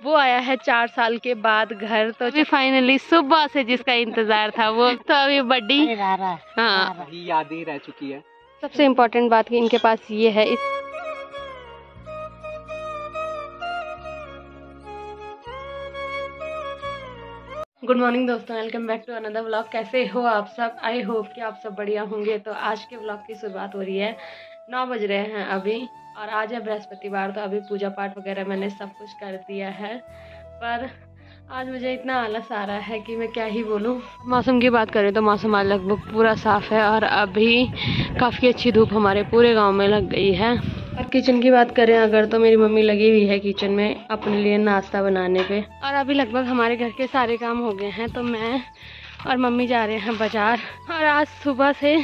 वो आया है 4 साल के बाद घर। तो अभी फाइनली सुबह से जिसका इंतजार था वो तो अभी बड्डी हाँ यादें रह चुकी है। सबसे इम्पोर्टेंट बात कि इनके पास ये है गुड मॉर्निंग दोस्तों, welcome back to another vlog. कैसे हो आप सब? आई होप कि आप सब बढ़िया होंगे। तो आज के व्लॉग की शुरुआत हो रही है, 9 बज रहे हैं अभी और आज है बृहस्पतिवार। तो अभी पूजा पाठ वगैरह मैंने सब कुछ कर दिया है, पर आज मुझे इतना आलस आ रहा है कि मैं क्या ही बोलूँ। मौसम की बात करें तो मौसम आज लगभग पूरा साफ़ है और अभी काफ़ी अच्छी धूप हमारे पूरे गांव में लग गई है। और किचन की बात करें अगर तो मेरी मम्मी लगी हुई है किचन में अपने लिए नाश्ता बनाने पे। और अभी लगभग हमारे घर के सारे काम हो गए हैं तो मैं और मम्मी जा रहे हैं बाज़ार। और आज सुबह से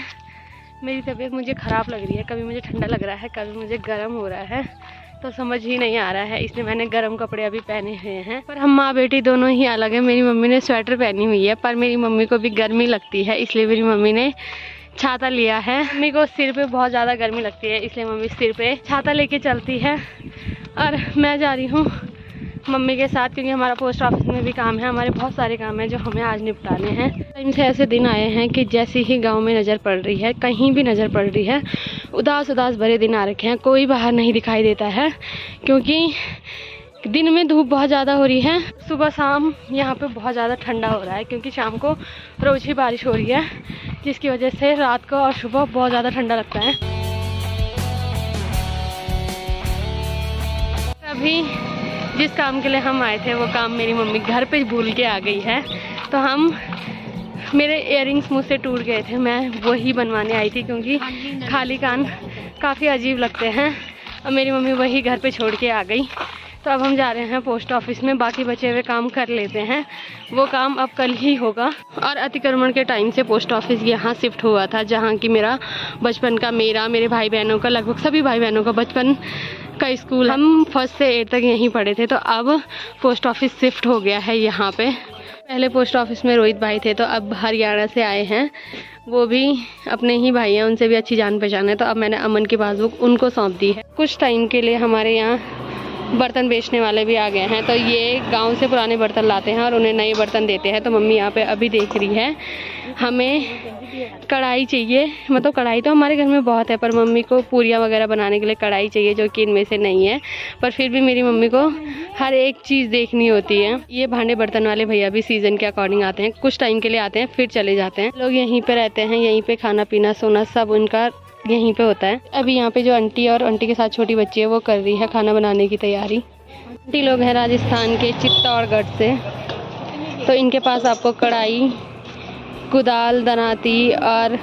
मेरी तबीयत मुझे ख़राब लग रही है, कभी मुझे ठंडा लग रहा है, कभी मुझे गर्म हो रहा है, तो समझ ही नहीं आ रहा है। इसलिए मैंने गर्म कपड़े अभी पहने हुए हैं। पर हम माँ बेटी दोनों ही अलग है। मेरी मम्मी ने स्वेटर पहनी हुई है, पर मेरी मम्मी को भी गर्मी लगती है, इसलिए मेरी मम्मी ने छाता लिया है। मम्मी को सिर पे बहुत ज़्यादा गर्मी लगती है, इसलिए मम्मी सिर पे छाता लेके चलती है। और मैं जा रही हूँ मम्मी के साथ, क्योंकि हमारा पोस्ट ऑफिस में भी काम है, हमारे बहुत सारे काम हैं जो हमें आज निपटाने हैं। टाइम से ऐसे दिन आए हैं कि जैसे ही गांव में नज़र पड़ रही है, कहीं भी नज़र पड़ रही है, उदास उदास भरे दिन आ रखे हैं। कोई बाहर नहीं दिखाई देता है क्योंकि दिन में धूप बहुत ज़्यादा हो रही है, सुबह शाम यहाँ पे बहुत ज़्यादा ठंडा हो रहा है, क्योंकि शाम को रोज़ ही बारिश हो रही है, जिसकी वजह से रात को और सुबह बहुत ज़्यादा ठंडा लगता है। अभी जिस काम के लिए हम आए थे वो काम मेरी मम्मी घर पे भूल के आ गई है। तो मेरे इयररिंग्स मुझसे टूट गए थे, मैं वही बनवाने आई थी, क्योंकि खाली कान काफ़ी अजीब लगते हैं और मेरी मम्मी वही घर पे छोड़ के आ गई। तो अब हम जा रहे हैं पोस्ट ऑफिस में, बाकी बचे हुए काम कर लेते हैं, वो काम अब कल ही होगा। और अतिक्रमण के टाइम से पोस्ट ऑफिस यहाँ शिफ्ट हुआ था, जहाँ की मेरा बचपन का, मेरे भाई बहनों का, लगभग सभी भाई बहनों का बचपन का स्कूल, हम 1st से 8th तक यहीं पढ़े थे। तो अब पोस्ट ऑफिस शिफ्ट हो गया है यहाँ पे। पहले पोस्ट ऑफिस में रोहित भाई थे, तो अब हरियाणा से आए हैं, वो भी अपने ही भाई हैं, उनसे भी अच्छी जान पहचान है। तो अब मैंने अमन की पासबुक उनको सौंप दी है। कुछ टाइम के लिए हमारे यहाँ बर्तन बेचने वाले भी आ गए हैं, तो ये गांव से पुराने बर्तन लाते हैं और उन्हें नए बर्तन देते हैं। तो मम्मी यहाँ पे अभी देख रही है, हमें कढ़ाई चाहिए, मतलब कढ़ाई तो हमारे घर में बहुत है, पर मम्मी को पूरियाँ वगैरह बनाने के लिए कढ़ाई चाहिए, जो कि इनमें से नहीं है। पर फिर भी मेरी मम्मी को हर एक चीज़ देखनी होती है। ये भांडे बर्तन वाले भैया भी सीज़न के अकॉर्डिंग आते हैं, कुछ टाइम के लिए आते हैं फिर चले जाते हैं। लोग यहीं पर रहते हैं, यहीं पर खाना पीना सोना सब उनका यहीं पे होता है। अभी यहाँ पे जो आंटी और आंटी के साथ छोटी बच्ची है वो कर रही है खाना बनाने की तैयारी। आंटी लोग हैं राजस्थान के चित्तौड़गढ़ से, तो इनके पास आपको कढ़ाई, कुदाल, दनाती और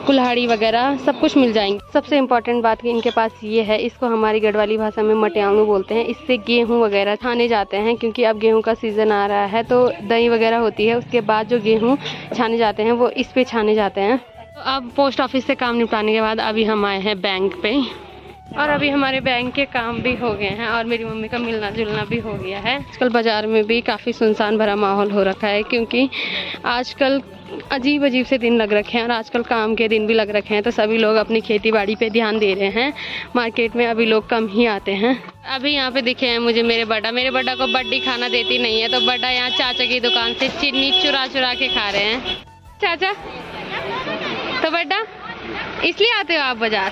कुल्हाड़ी वगैरह सब कुछ मिल जाएंगे। सबसे इम्पोर्टेंट बात कि इनके पास ये है, इसको हमारी गढ़वाली भाषा में मटियाणु बोलते हैं। इससे गेहूँ वगैरह छाने जाते हैं, क्योंकि अब गेहूँ का सीज़न आ रहा है, तो दही वगैरह होती है, उसके बाद जो गेहूँ छाने जाते हैं वो इस पे छाने जाते हैं। तो अब पोस्ट ऑफिस से काम निपटाने के बाद अभी हम आए हैं बैंक पे, और अभी हमारे बैंक के काम भी हो गए हैं और मेरी मम्मी का मिलना जुलना भी हो गया है। आजकल बाज़ार में भी काफ़ी सुनसान भरा माहौल हो रखा है, क्योंकि आजकल अजीब अजीब से दिन लग रखे हैं और आजकल काम के दिन भी लग रखे हैं, तो सभी लोग अपनी खेती बाड़ी पे ध्यान दे रहे हैं। मार्केट में अभी लोग कम ही आते हैं। अभी यहाँ पे दिखे हैं मुझे मेरे बड्डा को बड्डी खाना देती नहीं है, तो बड्डा यहाँ चाचा की दुकान से चीनी चुरा चुरा के खा रहे हैं। चाचा तो बड्डा इसलिए आते हो आप बाजार,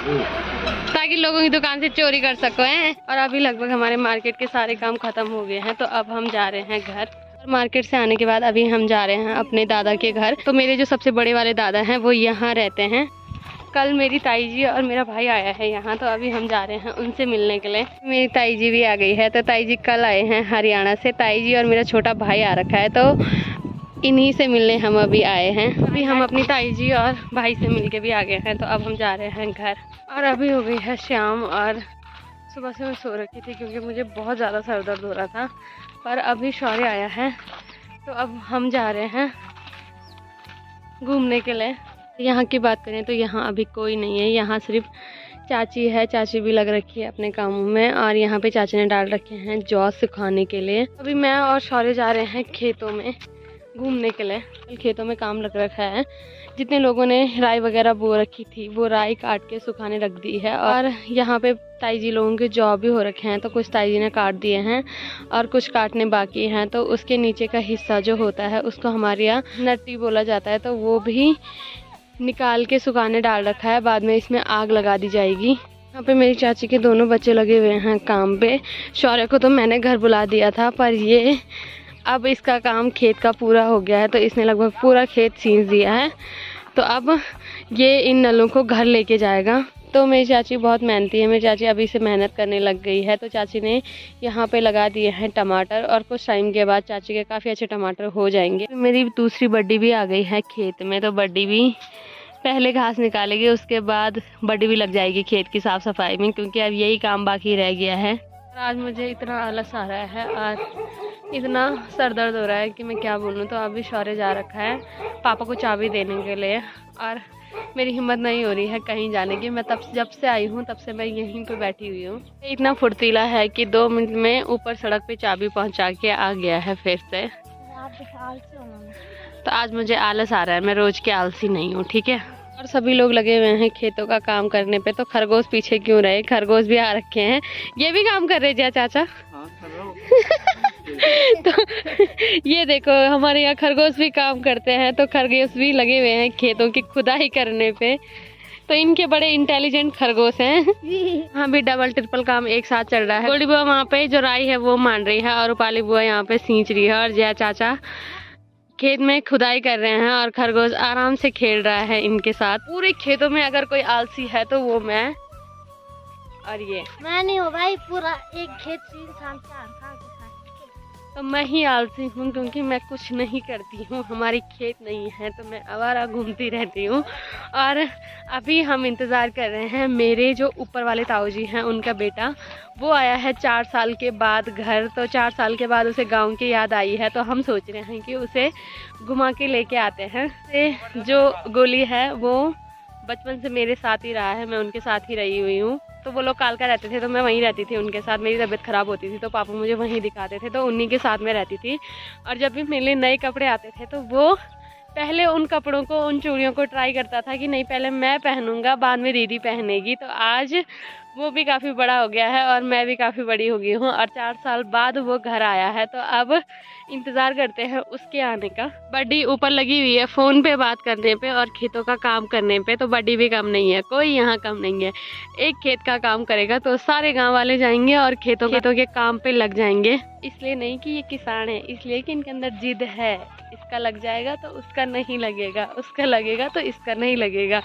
ताकि लोगों की दुकान से चोरी कर सको हैं। और अभी लगभग हमारे मार्केट के सारे काम खत्म हो गए हैं, तो अब हम जा रहे हैं घर। और मार्केट से आने के बाद अभी हम जा रहे हैं अपने दादा के घर। तो मेरे जो सबसे बड़े वाले दादा हैं वो यहाँ रहते हैं। कल मेरी ताई जी और मेरा भाई आया है यहाँ, तो अभी हम जा रहे हैं उनसे मिलने के लिए। मेरी ताई जी भी आ गई है, तो ताई जी कल आए हैं हरियाणा से। ताई जी और मेरा छोटा भाई आ रखा है, तो इन्हीं से मिलने हम अभी आए हैं। अभी हम अपनी ताई जी और भाई से मिलके भी आ गए हैं, तो अब हम जा रहे हैं घर। और अभी हो गई है शाम और सुबह से मैं सो रखी थी, क्योंकि मुझे बहुत ज़्यादा सर दर्द हो रहा था, पर अभी शौर्य आया है, तो अब हम जा रहे हैं घूमने के लिए। यहाँ की बात करें तो यहाँ अभी कोई नहीं है, यहाँ सिर्फ चाची है, चाची भी लग रखी है अपने कामों में। और यहाँ पे चाची ने डाल रखे हैं जौ सुखाने के लिए। अभी मैं और शौर्य जा रहे हैं खेतों में, घूमने के लिए। खेतों में काम लग रखा है। जितने लोगों ने राई वगैरह बो रखी थी वो राई काट के सुखाने रख दी है। और यहाँ पे ताई जी लोगों के जॉब भी हो रखे हैं, तो कुछ ताई जी ने काट दिए हैं और कुछ काटने बाकी हैं। तो उसके नीचे का हिस्सा जो होता है उसको हमारे यहाँ नट्टी बोला जाता है, तो वो भी निकाल के सुखाने डाल रखा है। बाद में इसमें आग लगा दी जाएगी। यहाँ पे मेरी चाची के दोनों बच्चे लगे हुए हैं काम पे। शौर्य को तो मैंने घर बुला दिया था, पर ये अब इसका काम खेत का पूरा हो गया है, तो इसने लगभग पूरा खेत सींच दिया है। तो अब ये इन नलों को घर लेके जाएगा। तो मेरी चाची बहुत मेहनती है। मेरी चाची अभी से मेहनत करने लग गई है। तो चाची ने यहाँ पे लगा दिए हैं टमाटर, और कुछ टाइम के बाद चाची के काफ़ी अच्छे टमाटर हो जाएंगे। मेरी दूसरी बड्डी भी आ गई है खेत में, तो बड्डी भी पहले घास निकालेगी, उसके बाद बड्डी भी लग जाएगी खेत की साफ़ सफाई में, क्योंकि अब यही काम बाकी रह गया है। आज मुझे इतना आलस आ रहा है और इतना सर दर्द हो रहा है कि मैं क्या बोलूँ। तो अभी शौर्य जा रखा है पापा को चाबी देने के लिए, और मेरी हिम्मत नहीं हो रही है कहीं जाने की। मैं जब से आई हूँ तब से मैं यहीं पे बैठी हुई हूँ। इतना फुर्तीला है कि 2 मिनट में ऊपर सड़क पे चाबी पहुँचा के आ गया है फिर से। तो आज मुझे आलस आ रहा है, मैं रोज के आलसी नहीं हूँ, ठीक है। और सभी लोग लगे हुए हैं खेतों का काम करने पे। तो खरगोश पीछे क्यों रहे, खरगोश भी आ रखे हैं। ये भी काम कर रहे हैं चाचा। तो ये देखो हमारे यहाँ खरगोश भी काम करते हैं। तो खरगोश भी लगे हुए हैं खेतों की खुदाई करने पे। तो इनके बड़े इंटेलिजेंट खरगोश हैं। हाँ भी डबल ट्रिपल काम एक साथ चल रहा है। गोल्डी बुआ वहाँ पे जो राई है वो मान रही है, और रूपाली बुआ यहाँ पे सींच रही है, और जया चाचा खेत में खुदाई कर रहे हैं, और खरगोश आराम से खेल रहा है इनके साथ। पूरे खेतों में अगर कोई आलसी है तो वो मैं और ये। मैं नहीं हूँ भाई, पूरा एक खेत शाम तो मैं ही आलसी हूँ, क्योंकि मैं कुछ नहीं करती हूँ। हमारी खेत नहीं है तो मैं आवारा घूमती रहती हूँ। और अभी हम इंतज़ार कर रहे हैं, मेरे जो ऊपर वाले ताऊ जी हैं उनका बेटा वो आया है 4 साल के बाद घर। तो 4 साल के बाद उसे गांव की याद आई है, तो हम सोच रहे हैं कि उसे घुमा के लेके आते हैं। जो गोली है वो बचपन से मेरे साथ ही रहा है, मैं उनके साथ ही रही हुई हूँ। तो वो लोग कालका रहते थे तो मैं वहीं रहती थी उनके साथ। मेरी तबीयत ख़राब होती थी तो पापा मुझे वहीं दिखाते थे, तो उन्हीं के साथ में रहती थी। और जब भी मेरे लिए नए कपड़े आते थे तो वो पहले उन कपड़ों को, उन चूड़ियों को ट्राई करता था कि नहीं पहले मैं पहनूंगा, बाद में दीदी पहनेगी। तो आज वो भी काफ़ी बड़ा हो गया है और मैं भी काफ़ी बड़ी हो गई हूँ, और 4 साल बाद वो घर आया है। तो अब इंतज़ार करते हैं उसके आने का। बड्डी ऊपर लगी हुई है फ़ोन पे बात करने पे और खेतों का काम करने पे। तो बड्डी भी कम नहीं है, कोई यहाँ कम नहीं है। एक खेत का काम करेगा तो सारे गांव वाले जाएंगे और खेतों के काम पे लग जाएंगे। इसलिए नहीं कि ये किसान है, इसलिए कि इनके अंदर जिद है। इसका लग जाएगा तो उसका नहीं लगेगा, उसका लगेगा तो इसका नहीं लगेगा।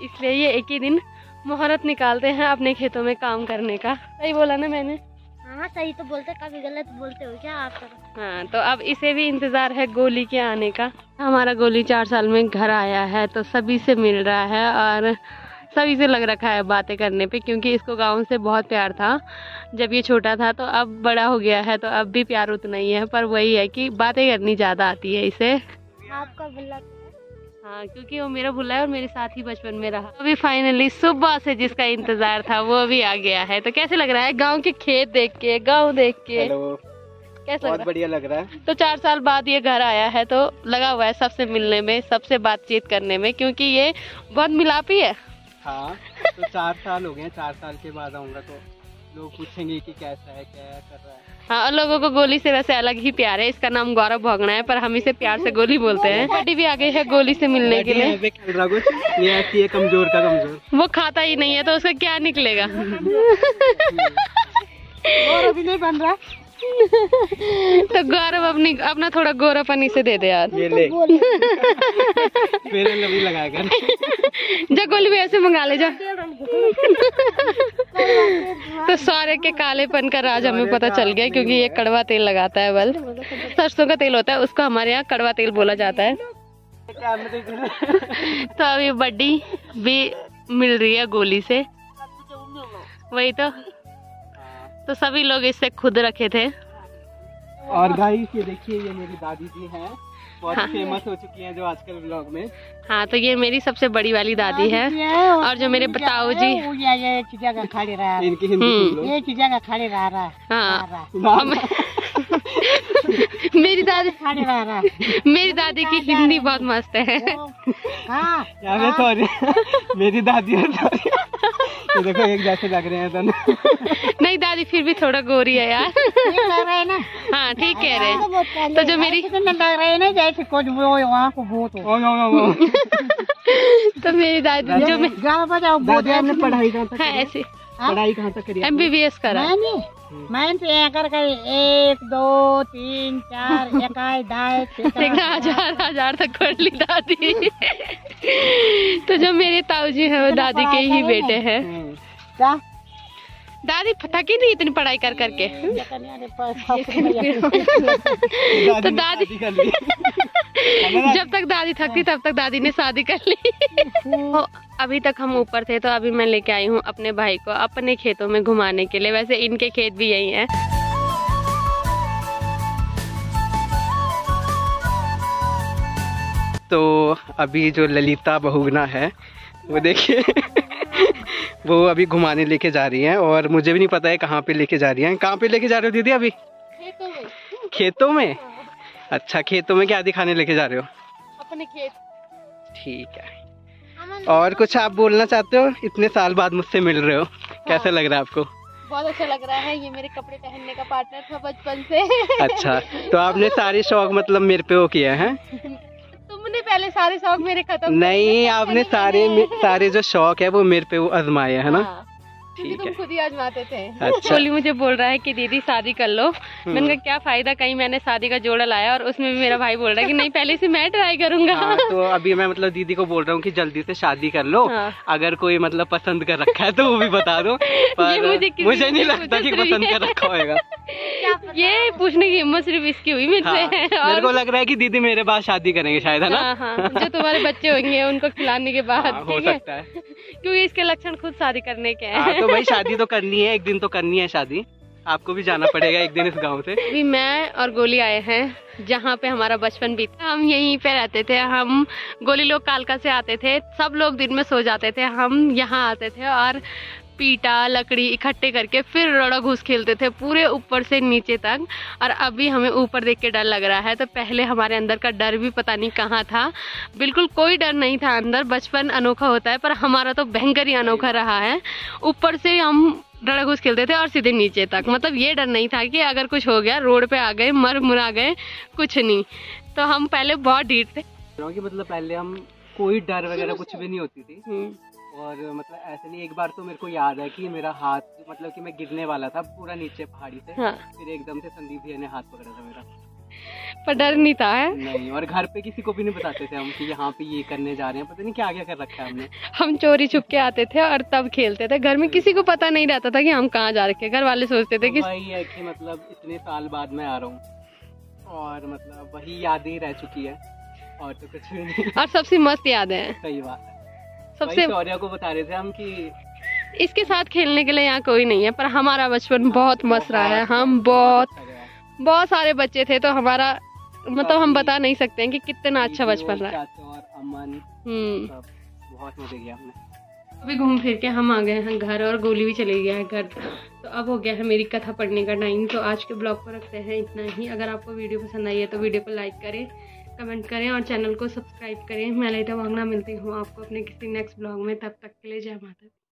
इसलिए ये एक ही दिन मुहूर्त निकालते हैं अपने खेतों में काम करने का। सही बोला ना मैंने? हाँ सही तो बोलते, कभी गलत बोलते हो क्या आप? हाँ, तो अब इसे भी इंतजार है गोली के आने का। हमारा गोली 4 साल में घर आया है तो सभी से मिल रहा है और सभी से लग रखा है बातें करने पे, क्योंकि इसको गाँव से बहुत प्यार था जब ये छोटा था। तो अब बड़ा हो गया है तो अब भी प्यार उतना ही है, पर वही है कि बातें करनी ज़्यादा आती है इसे। आपका बुल्ला? हाँ, क्योंकि वो मेरा बुल्ला है और मेरे साथ ही बचपन में रहा। अभी फाइनली सुबह से जिसका इंतजार था वो भी आ गया है। तो कैसे लग रहा है गांव के खेत देख के, गांव देख के? हेलो, कैसा बहुत बढ़िया लग रहा है। तो 4 साल बाद ये घर आया है तो लगा हुआ है सबसे मिलने में, सबसे बातचीत करने में, क्योंकि ये बहुत मिलापी है। हाँ, तो 4 साल हो गए, 4 साल के बाद आऊंगा तो लोग पूछेंगे कि कैसा है, क्या कर रहा है। हाँ, और लोगों को गोली से वैसे अलग ही प्यार है। इसका नाम गौरव भोगना है पर हम इसे प्यार से गोली बोलते हैं। बेटी भी आ गई है गोली से मिलने के लिए। ये ऐसी है कमजोर का कमजोर। वो खाता ही नहीं है तो उसका क्या निकलेगा। और अभी नहीं बन रहा तो गौरव अपना थोड़ा गोरापन इसे दे दे यार। ये ले मेरे लवी लगा कर जा गोली भी ऐसे मंगा ले जा। तो सारे के कालेपन का राज हमें पता चल गया, क्योंकि ये कड़वा तेल लगाता है। बल सरसों का तेल होता है, उसको हमारे यहाँ कड़वा तेल बोला जाता है। तो अभी बड्डी भी मिल रही है गोली से, वही तो सभी लोग इससे खुद रखे थे। और गाइस ये देखिए, ये मेरी दादी जी हैं, बहुत फेमस हो चुकी हैं जो आजकल व्लॉग में। हाँ, तो ये मेरी सबसे बड़ी वाली दादी है। और जो मेरे बताओ जी, ये चीजा का खड़े रहा, इनकी हिंदी ये चीजा का खड़े रहा। हाँ मेरी मेरी दादी की हिंदी बहुत मस्त है। सॉरी मेरी दादी है, सॉरी। ये देखो एक जैसे लग रहे हैं दोनों। नहीं दादी फिर भी थोड़ा गोरी है यार। हाँ ठीक कह रहे हैं। तो जो मेरी लग रहे हैं ना जैसे कुछ वो वहाँ को भूत हो। तो मेरी दादी जो मैं दादी आपने पढ़ाई कहाँ तक है करी? ऐसे पढ़ाई कहाँ तक करी? MBBS करा। मैं से कर 1 2 3 4 1 2 देखा हजार तक पढ़ ली दादी। तो जो मेरे ताऊ जी है वो दादी के ही बेटे हैं। क्या दादी थकी नहीं इतनी पढ़ाई कर करके। तो दादी जब तक दादी थकती तब तक दादी ने शादी कर ली। तो अभी तक हम ऊपर थे तो अभी मैं लेके आई हूँ अपने भाई को अपने खेतों में घुमाने के लिए। वैसे इनके खेत भी यही हैं। तो अभी जो ललिता बहुगुना है वो देखिए वो अभी घुमाने लेके जा रही हैं और मुझे भी नहीं पता है कहाँ पे लेके जा रही हैं। कहाँ पे लेके जा रहे हो दीदी अभी? खेतों में। अच्छा खेतों में क्या दिखाने लेके जा रहे हो? अपने खेत। ठीक है। और कुछ आप बोलना चाहते हो? इतने साल बाद मुझसे मिल रहे हो, कैसा लग रहा है आपको? बहुत अच्छा लग रहा है। ये मेरे कपड़े पहनने का पार्टनर था बचपन से। अच्छा तो आपने सारे शौक मतलब मेरे पे वो किया है? तुमने पहले सारे शौक मेरे खत्म नहीं आपने सारे जो शौक है वो मेरे पे वो आजमाए है ना? क्योंकि तुम खुद ही आजमाते थे। अच्छा। बोली मुझे बोल रहा है कि दीदी शादी कर लो। मैंने कहा क्या फायदा, कहीं मैंने शादी का जोड़ा लाया और उसमें भी मेरा भाई बोल रहा है कि नहीं पहले से मैं ट्राई करूंगा। हाँ, तो अभी मैं मतलब दीदी को बोल रहा हूँ कि जल्दी से शादी कर लो। हाँ। अगर कोई मतलब पसंद कर रखा है तो वो भी बता दो। पर मुझे नहीं लगता कि पसंद कर रखा होगा। ये पूछने की हिम्मत सिर्फ इसकी हुई मुझसे। हाँ, मेरे को लग रहा है कि दीदी मेरे बाद शादी करेंगे शायद, है ना? हाँ, जो तुम्हारे बच्चे होंगे उनको खिलाने के बाद। हाँ, हो सकता है क्योंकि इसके लक्षण खुद शादी करने के हैं। हाँ, तो भाई शादी तो करनी है, एक दिन तो करनी है शादी। आपको भी जाना पड़ेगा एक दिन इस गांव से। अभी मैं और गोली आए हैं जहाँ पे हमारा बचपन बीता। हम यहीं पे रहते थे। हम गोली लोग कालका से आते थे, सब लोग दिन में सो जाते थे, हम यहाँ आते थे और पीटा लकड़ी इकट्ठे करके फिर रड़ा घूस खेलते थे पूरे ऊपर से नीचे तक। और अभी हमें ऊपर देख के डर लग रहा है। तो पहले हमारे अंदर का डर भी पता नहीं कहाँ था, बिल्कुल कोई डर नहीं था अंदर। बचपन अनोखा होता है पर हमारा तो भयंकर ही अनोखा रहा है। ऊपर से हम रड़ा घूस खेलते थे और सीधे नीचे तक। मतलब ये डर नहीं था कि अगर कुछ हो गया रोड पे आ गए मर मुरा गए, कुछ नहीं। तो हम पहले बहुत ढीठ थे कि मतलब पहले हम कोई डर वगैरह कुछ भी नहीं होती थी। और मतलब ऐसे नहीं, एक बार तो मेरे को याद है कि मेरा हाथ मतलब कि मैं गिरने वाला था पूरा नीचे पहाड़ी से। हाँ। फिर एकदम से संदीप भैया ने हाथ पकड़ा था मेरा, पर डर नहीं था है? नहीं। और घर पे किसी को भी नहीं बताते थे हम कि यहाँ पे ये करने जा रहे हैं, पता नहीं क्या क्या कर रखा है हमने। हम चोरी छुप के आते थे और तब खेलते थे। घर में किसी को पता नहीं रहता था कि हम कहाँ जा रखे। घर वाले सोचते थे कि वही है कि मतलब इतने साल बाद मैं आ रहा हूँ और मतलब वही यादें रह चुकी है और तो कुछ भी नहीं। और सबसे मस्त यादें हैं। सही बात है। सबसे शौर्या को बता रहे थे हम कि इसके साथ खेलने के लिए यहाँ कोई नहीं है, पर हमारा बचपन बहुत मस्त रहा है। हम बहुत सारे बच्चे थे तो हमारा मतलब हम बता नहीं सकते हैं कि कितना अच्छा बचपन रहा। और अमन बहुत मजे किया हमने। अभी घूम फिर के हम आ गए हैं घर और गोली भी चली गया है घर। तो अब हो गया है मेरी कथा पढ़ने का टाइम। तो आज के ब्लॉग को रखते हैं इतना ही। अगर आपको वीडियो पसंद आई है तो वीडियो को लाइक करें, कमेंट करें और चैनल को सब्सक्राइब करें। मैं ललिता बहुगुना मिलती हूँ आपको अपने किसी नेक्स्ट ब्लॉग में। तब तक के लिए जय माता दी।